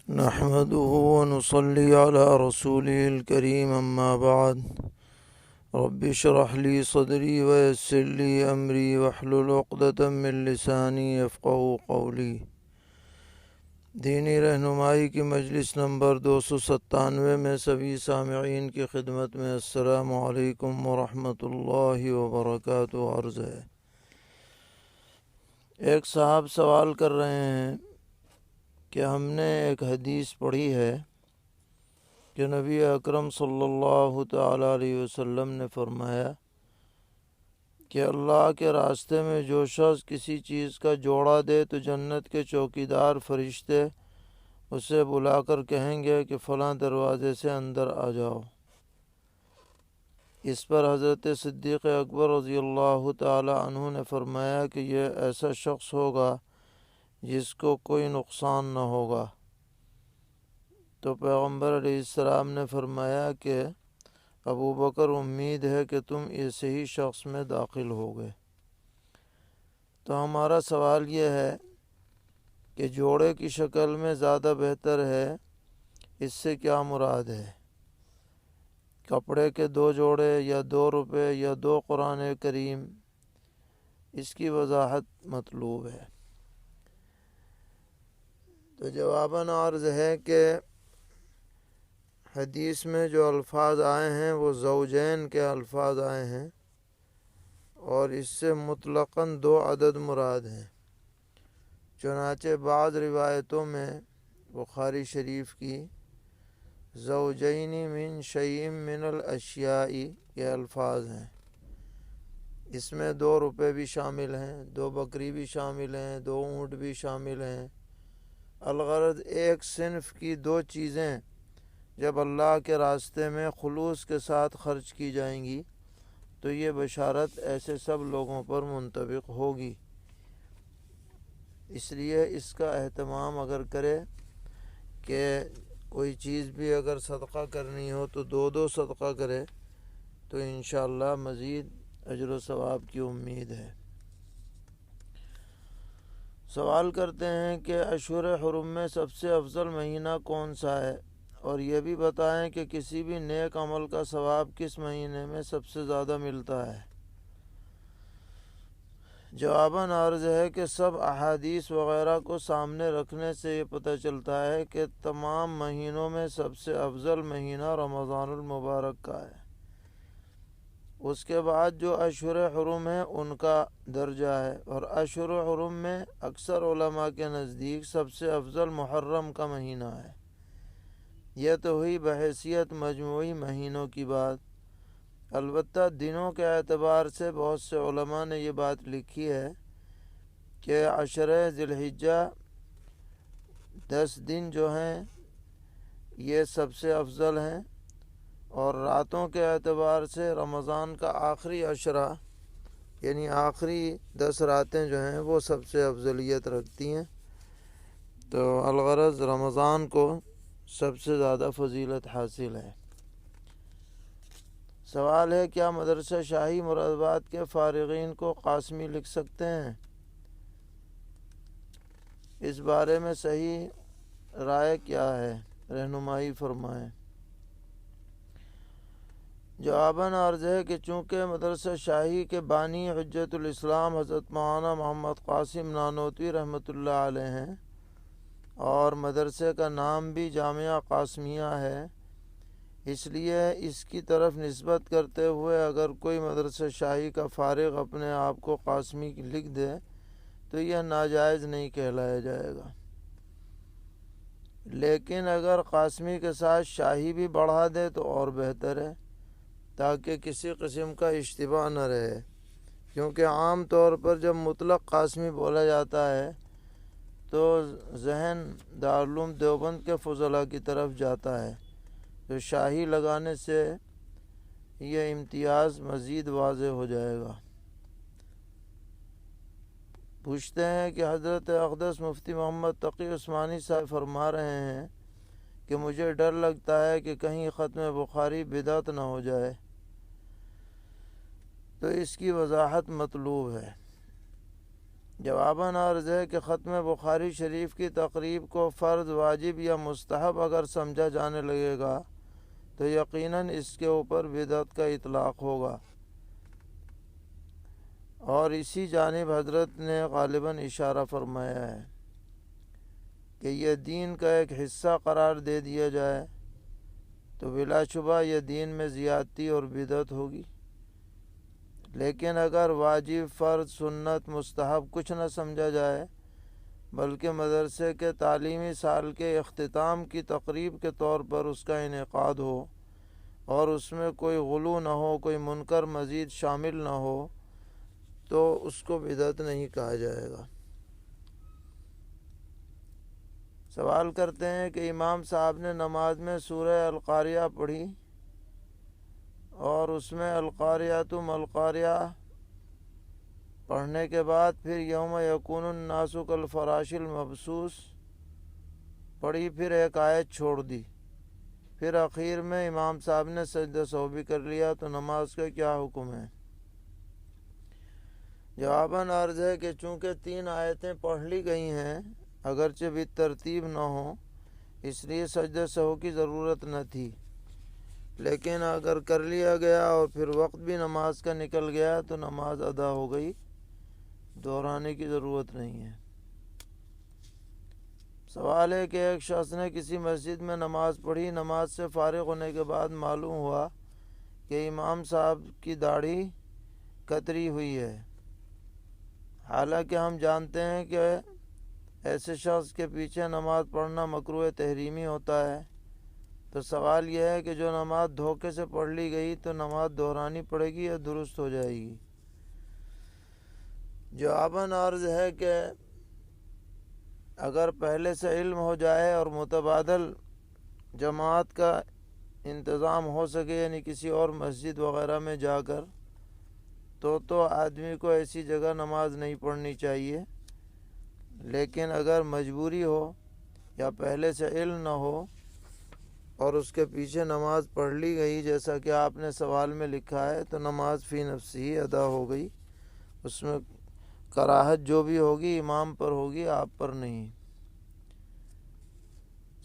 نحمده ونصلي على رسوله الكريم أما بعد رب اشرح لي صدري ويسر لي أمري واحلل عقدة من لساني يفقهوا قولي۔ دینی رہنمائی کی مجلس نمبر 297 میں سبھی سامعین کی خدمت میں السلام علیکم ورحمۃ اللہ وبرکاتہ عرض ہے۔ ایک صاحب سوال کر رہے ہیں کہ ہم نے ایک حدیث پڑھی ہے کہ نبی اکرم صلی اللہ تعالیٰ علیہ وسلم نے فرمایا کہ اللہ کے راستے میں جو شخص کسی چیز کا جوڑا دے تو جنت کے چوکیدار فرشتے اسے بلا کر کہیں گے کہ فلاں دروازے سے اندر آ جاؤ۔ اس پر حضرت صدیق اکبر رضی اللہ تعالیٰ عنہ نے فرمایا کہ یہ ایسا شخص ہوگا جس کو کوئی نقصان نہ ہوگا۔ تو پیغمبر علیہ السلام نے فرمایا کہ ابو بکر امید ہے کہ تم ایسے ہی شخص میں داخل ہوگے۔ تو ہمارا سوال یہ ہے کہ جوڑے کی شکل میں زیادہ بہتر ہے، اس سے کیا مراد ہے؟ کپڑے کے 2 جوڑے یا 2 روپے یا 2 قرآن کریم؟ اس کی وضاحت مطلوب ہے۔ تو جواباً عرض ہے کہ حدیث میں جو الفاظ آئے ہیں وہ زوجین کے الفاظ آئے ہیں، اور اس سے مطلقاً 2 عدد مراد ہیں۔ چنانچہ بعض روایتوں میں بخاری شریف کی زوجین من شیء من الاشیاء یہ الفاظ ہیں۔ اس میں 2 روپے بھی شامل ہیں، 2 بکری بھی شامل ہیں، 2 اونٹ بھی شامل ہیں۔ الغرض ایک صنف کی 2 چیزیں جب اللہ کے راستے میں خلوص کے ساتھ خرچ کی جائیں گی تو یہ بشارت ایسے سب لوگوں پر منطبق ہوگی۔ اس لیے اس کا اہتمام اگر کرے کہ کوئی چیز بھی اگر صدقہ کرنی ہو تو 2 صدقہ کرے تو انشاءاللہ مزید اجر و ثواب کی امید ہے۔ سوال کرتے ہیں کہ اشہر حرم میں سب سے افضل مہینہ کون سا ہے، اور یہ بھی بتائیں کہ کسی بھی نیک عمل کا ثواب کس مہینے میں سب سے زیادہ ملتا ہے۔ جواباً عرض ہے کہ سب احادیث وغیرہ کو سامنے رکھنے سے یہ پتہ چلتا ہے کہ تمام مہینوں میں سب سے افضل مہینہ رمضان المبارک کا ہے۔ اس کے بعد جو اشہر حرم ہیں ان کا درجہ ہے، اور اشہر حرم میں اکثر علماء کے نزدیک سب سے افضل محرم کا مہینہ ہے۔ یہ تو ہوئی بحیثیت مجموعی مہینوں کی بات۔ البتہ دنوں کے اعتبار سے بہت سے علماء نے یہ بات لکھی ہے کہ عشرہ ذی الحجہ 10 دن جو ہیں یہ سب سے افضل ہیں، اور راتوں کے اعتبار سے رمضان کا آخری عشرہ یعنی آخری 10 راتیں جو ہیں وہ سب سے افضلیت رکھتی ہیں۔ تو الغرض رمضان کو سب سے زیادہ فضیلت حاصل ہے۔ سوال ہے کیا مدرسہ شاہی مرادآباد کے فارغین کو قاسمی لکھ سکتے ہیں؟ اس بارے میں صحیح رائے کیا ہے؟ رہنمائی فرمائیں۔ جواباً عرض ہے کہ چونکہ مدرسہ شاہی کے بانی حجت الاسلام حضرت مولانا محمد قاسم نانوتوی رحمۃ اللہ علیہ ہیں، اور مدرسے کا نام بھی جامعہ قاسمیہ ہے، اس لیے اس کی طرف نسبت کرتے ہوئے اگر کوئی مدرسہ شاہی کا فارغ اپنے آپ کو قاسمی لکھ دے تو یہ ناجائز نہیں کہلایا جائے گا۔ لیکن اگر قاسمی کے ساتھ شاہی بھی بڑھا دے تو اور بہتر ہے، تاکہ کسی قسم کا اشتباہ نہ رہے، کیونکہ عام طور پر جب مطلق قاسمی بولا جاتا ہے تو ذہن دارالعلوم دیوبند کے فضلاء کی طرف جاتا ہے، تو شاہی لگانے سے یہ امتیاز مزید واضح ہو جائے گا۔ پوچھتے ہیں کہ حضرت اقدس مفتی محمد تقی عثمانی صاحب فرما رہے ہیں کہ مجھے ڈر لگتا ہے کہ کہیں ختم بخاری بدعت نہ ہو جائے، تو اس کی وضاحت مطلوب ہے۔ جواباً عرض ہے کہ ختم بخاری شریف کی تقریب کو فرض، واجب یا مستحب اگر سمجھا جانے لگے گا تو یقیناً اس کے اوپر بدعت کا اطلاق ہوگا، اور اسی جانب حضرت نے غالباً اشارہ فرمایا ہے کہ یہ دین کا ایک حصہ قرار دے دیا جائے تو بلا شبہ یہ دین میں زیادتی اور بدعت ہوگی، لیکن اگر واجب، فرض، سنت، مستحب کچھ نہ سمجھا جائے بلکہ مدرسے کے تعلیمی سال کے اختتام کی تقریب کے طور پر اس کا انعقاد ہو اور اس میں کوئی غلو نہ ہو، کوئی منکر مزید شامل نہ ہو، تو اس کو بدعت نہیں کہا جائے گا۔ سوال کرتے ہیں کہ امام صاحب نے نماز میں سورہ القاریہ پڑھی اور اس میں القاریۃ ما القاریہ پڑھنے کے بعد پھر یوم یکون الناس کالفراش المبثوث پڑھی، پھر ایک آیت چھوڑ دی، پھر اخیر میں امام صاحب نے سجدہ سہو بھی کر لیا، تو نماز کا کیا حکم ہے؟ جواباً عرض ہے کہ چونکہ 3 آیتیں پڑھ لی گئی ہیں اگرچہ بھی ترتیب نہ ہو، اس لیے سجدہ سہو کی ضرورت نہ تھی، لیکن اگر کر لیا گیا اور پھر وقت بھی نماز کا نکل گیا تو نماز ادا ہو گئی، دہرانے کی ضرورت نہیں ہے۔ سوال ہے کہ ایک شخص نے کسی مسجد میں نماز پڑھی، نماز سے فارغ ہونے کے بعد معلوم ہوا کہ امام صاحب کی داڑھی کتری ہوئی ہے، حالانکہ ہم جانتے ہیں کہ ایسے شخص کے پیچھے نماز پڑھنا مکروہ تحریمی ہوتا ہے، تو سوال یہ ہے کہ جو نماز دھوکے سے پڑھ لی گئی تو نماز دہرانی پڑے گی یا درست ہو جائے گی؟ جواباً عرض ہے کہ اگر پہلے سے علم ہو جائے اور متبادل جماعت کا انتظام ہو سکے، یعنی کسی اور مسجد وغیرہ میں جا کر، تو آدمی کو ایسی جگہ نماز نہیں پڑھنی چاہیے، لیکن اگر مجبوری ہو یا پہلے سے علم نہ ہو اور اس کے پیچھے نماز پڑھ لی گئی جیسا کہ آپ نے سوال میں لکھا ہے، تو نماز فی نفسی ہی ادا ہو گئی، اس میں کراہت جو بھی ہوگی امام پر ہوگی، آپ پر نہیں۔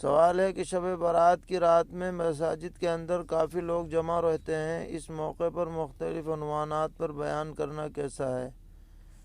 سوال ہے کہ شب برات کی رات میں مساجد کے اندر کافی لوگ جمع رہتے ہیں، اس موقع پر مختلف عنوانات پر بیان کرنا کیسا ہے؟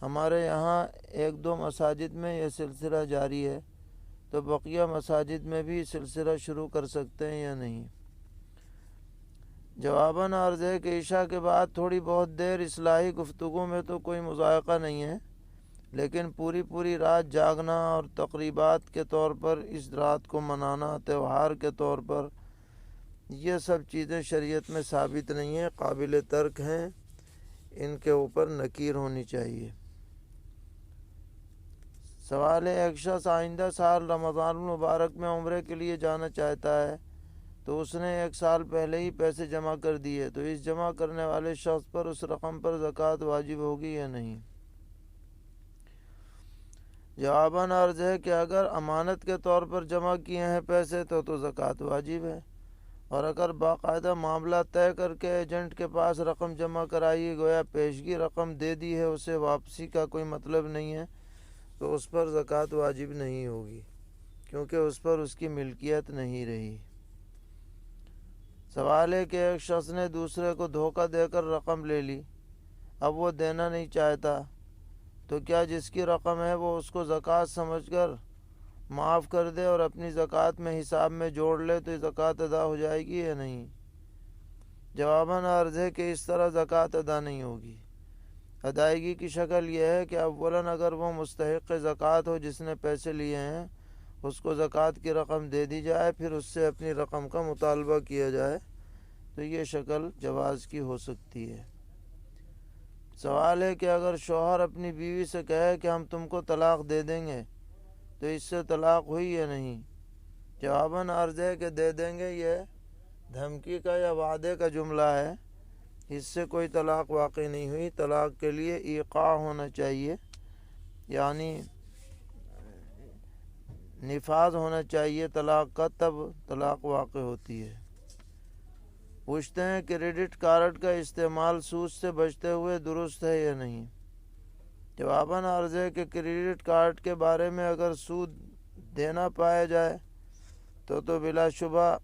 ہمارے یہاں 1-2 مساجد میں یہ سلسلہ جاری ہے، تو بقیہ مساجد میں بھی سلسلہ شروع کر سکتے ہیں یا نہیں؟ جواباً عرض ہے کہ عشاء کے بعد تھوڑی بہت دیر اصلاحی گفتگو میں تو کوئی مذائقہ نہیں ہے، لیکن پوری رات جاگنا اور تقریبات کے طور پر اس رات کو منانا، تہوار کے طور پر، یہ سب چیزیں شریعت میں ثابت نہیں ہیں، قابل ترک ہیں، ان کے اوپر نکیر ہونی چاہیے۔ سوال ہے ایک شخص آئندہ سال رمضان المبارک میں عمرے کے لیے جانا چاہتا ہے، تو اس نے 1 سال پہلے ہی پیسے جمع کر دیے، تو اس جمع کرنے والے شخص پر اس رقم پر زکوٰۃ واجب ہوگی یا نہیں؟ جواباً عرض ہے کہ اگر امانت کے طور پر جمع کیے ہیں پیسے تو زکوٰۃ واجب ہے، اور اگر باقاعدہ معاملہ طے کر کے ایجنٹ کے پاس رقم جمع کرائی، گویا پیشگی رقم دے دی ہے، اسے واپسی کا کوئی مطلب نہیں ہے، تو اس پر زکوٰۃ واجب نہیں ہوگی، کیونکہ اس پر اس کی ملکیت نہیں رہی۔ سوال ہے کہ ایک شخص نے دوسرے کو دھوکہ دے کر رقم لے لی، اب وہ دینا نہیں چاہتا، تو کیا جس کی رقم ہے وہ اس کو زکوٰۃ سمجھ کر معاف کر دے اور اپنی زکوٰۃ میں حساب میں جوڑ لے تو زکوٰۃ ادا ہو جائے گی یا نہیں؟ جواباً عرض ہے کہ اس طرح زکوٰۃ ادا نہیں ہوگی۔ ادائیگی کی شکل یہ ہے کہ اولاً اگر وہ مستحق زکوٰۃ ہو جس نے پیسے لیے ہیں، اس کو زکوٰۃ کی رقم دے دی جائے، پھر اس سے اپنی رقم کا مطالبہ کیا جائے، تو یہ شکل جواز کی ہو سکتی ہے۔ سوال ہے کہ اگر شوہر اپنی بیوی سے کہے کہ ہم تم کو طلاق دے دیں گے، تو اس سے طلاق ہوئی یا نہیں؟ جواباً عرض ہے کہ دے دیں گے یہ دھمکی کا یا وعدے کا جملہ ہے، اس سے کوئی طلاق واقع نہیں ہوئی۔ طلاق کے لیے ایقاع ہونا چاہیے، یعنی نفاذ ہونا چاہیے طلاق کا، تب طلاق واقع ہوتی ہے۔ پوچھتے ہیں کہ کریڈٹ کارڈ کا استعمال سود سے بچتے ہوئے درست ہے یا نہیں؟ جواباً عرض ہے کہ کریڈٹ کارڈ کے بارے میں اگر سود دینا پایا جائے تو بلا شبہ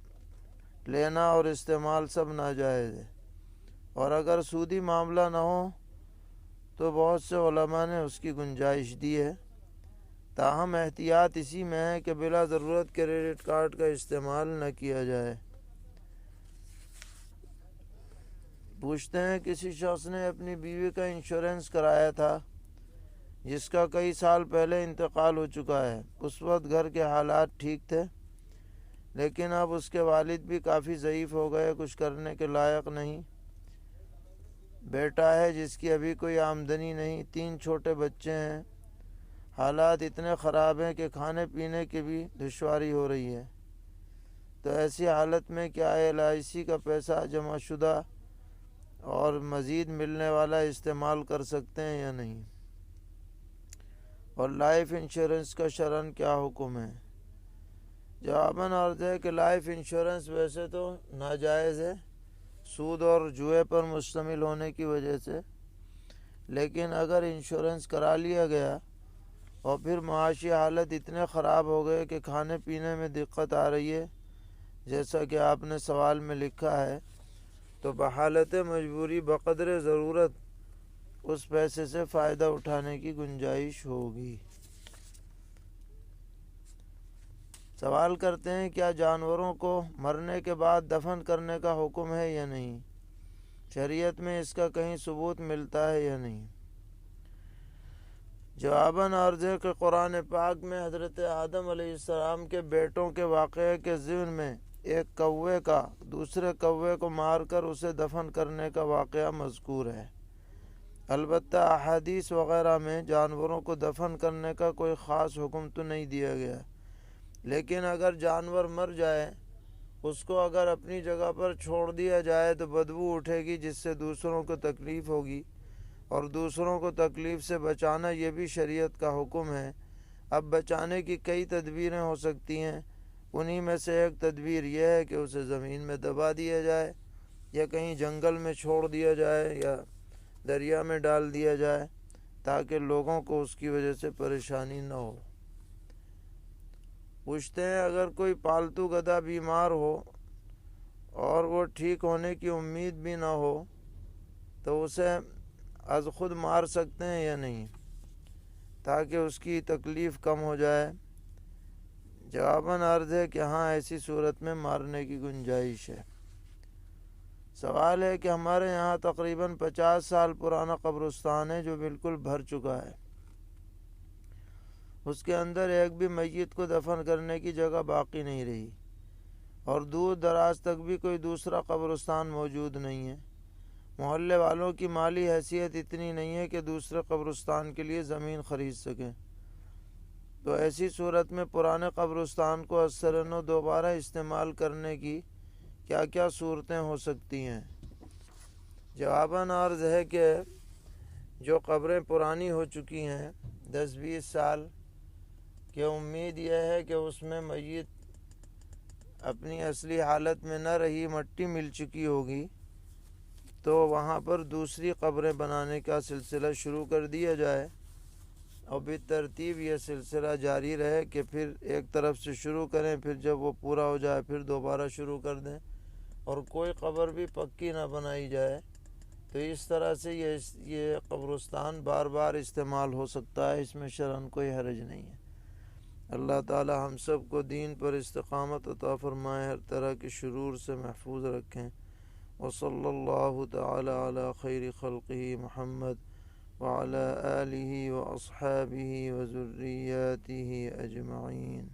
لینا اور استعمال سب ناجائز ہے، اور اگر سودی معاملہ نہ ہو تو بہت سے علماء نے اس کی گنجائش دی ہے، تاہم احتیاط اسی میں ہے کہ بلا ضرورت کریڈٹ کارڈ کا استعمال نہ کیا جائے۔ پوچھتے ہیں کسی شخص نے اپنی بیوی کا انشورنس کرایا تھا جس کا کئی سال پہلے انتقال ہو چکا ہے۔ اس وقت گھر کے حالات ٹھیک تھے، لیکن اب اس کے والد بھی کافی ضعیف ہو گئے، کچھ کرنے کے لائق نہیں۔ بیٹا ہے جس کی ابھی کوئی آمدنی نہیں، 3 چھوٹے بچے ہیں، حالات اتنے خراب ہیں کہ کھانے پینے کی بھی دشواری ہو رہی ہے۔ تو ایسی حالت میں کیا LIC کا پیسہ جمع شدہ اور مزید ملنے والا استعمال کر سکتے ہیں یا نہیں؟ اور لائف انشورنس کا شرعاً کیا حکم ہے؟ جواباً عرض ہے کہ لائف انشورنس ویسے تو ناجائز ہے، سود اور جوئے پر مشتمل ہونے کی وجہ سے، لیکن اگر انشورنس کرا لیا گیا اور پھر معاشی حالت اتنے خراب ہو گئے کہ کھانے پینے میں دقت آ رہی ہے، جیسا کہ آپ نے سوال میں لکھا ہے، تو بحالت مجبوری بقدر ضرورت اس پیسے سے فائدہ اٹھانے کی گنجائش ہوگی۔ سوال کرتے ہیں کیا جانوروں کو مرنے کے بعد دفن کرنے کا حکم ہے یا نہیں؟ شریعت میں اس کا کہیں ثبوت ملتا ہے یا نہیں؟ جواباً عرض ہے کہ قرآن پاک میں حضرت آدم علیہ السلام کے بیٹوں کے واقعے کے ضمن میں ایک کوے کا دوسرے کوے کو مار کر اسے دفن کرنے کا واقعہ مذکور ہے۔ البتہ احادیث وغیرہ میں جانوروں کو دفن کرنے کا کوئی خاص حکم تو نہیں دیا گیا، لیکن اگر جانور مر جائے، اس کو اگر اپنی جگہ پر چھوڑ دیا جائے تو بدبو اٹھے گی جس سے دوسروں کو تکلیف ہوگی، اور دوسروں کو تکلیف سے بچانا یہ بھی شریعت کا حکم ہے۔ اب بچانے کی کئی تدبیریں ہو سکتی ہیں، انہی میں سے ایک تدبیر یہ ہے کہ اسے زمین میں دبا دیا جائے، یا کہیں جنگل میں چھوڑ دیا جائے، یا دریا میں ڈال دیا جائے، تاکہ لوگوں کو اس کی وجہ سے پریشانی نہ ہو۔ پوچھتے ہیں اگر کوئی پالتو گدھا بیمار ہو اور وہ ٹھیک ہونے کی امید بھی نہ ہو تو اسے از خود مار سکتے ہیں یا نہیں، تاکہ اس کی تکلیف کم ہو جائے؟ جواباً عرض ہے کہ ہاں، ایسی صورت میں مارنے کی گنجائش ہے۔ سوال ہے کہ ہمارے یہاں تقریباً 50 سال پرانا قبرستان ہے جو بالکل بھر چکا ہے، اس کے اندر ایک بھی میت کو دفن کرنے کی جگہ باقی نہیں رہی، اور دور دراز تک بھی کوئی دوسرا قبرستان موجود نہیں ہے۔ محلے والوں کی مالی حیثیت اتنی نہیں ہے کہ دوسرے قبرستان کے لیے زمین خرید سکیں، تو ایسی صورت میں پرانے قبرستان کو ازسرنو دوبارہ استعمال کرنے کی کیا کیا صورتیں ہو سکتی ہیں؟ جواباً عرض ہے کہ جو قبریں پرانی ہو چکی ہیں 10-20 سال کہ امید یہ ہے کہ اس میں میت اپنی اصلی حالت میں نہ رہی، مٹی مل چکی ہوگی، تو وہاں پر دوسری قبریں بنانے کا سلسلہ شروع کر دیا جائے، اور بالترتیب یہ سلسلہ جاری رہے کہ پھر ایک طرف سے شروع کریں، پھر جب وہ پورا ہو جائے پھر دوبارہ شروع کر دیں، اور کوئی قبر بھی پکی نہ بنائی جائے۔ تو اس طرح سے یہ قبرستان بار بار استعمال ہو سکتا ہے، اس میں شرعاً کوئی حرج نہیں ہے۔ اللہ تعالی ہم سب کو دین پر استقامت عطا فرمائے، ہر طرح کے شرور سے محفوظ رکھیں۔ وصلی اللہ تعالی علی خیر خلقہ محمد وعلی آلہ واصحابہ وذریاتہ اجمعین۔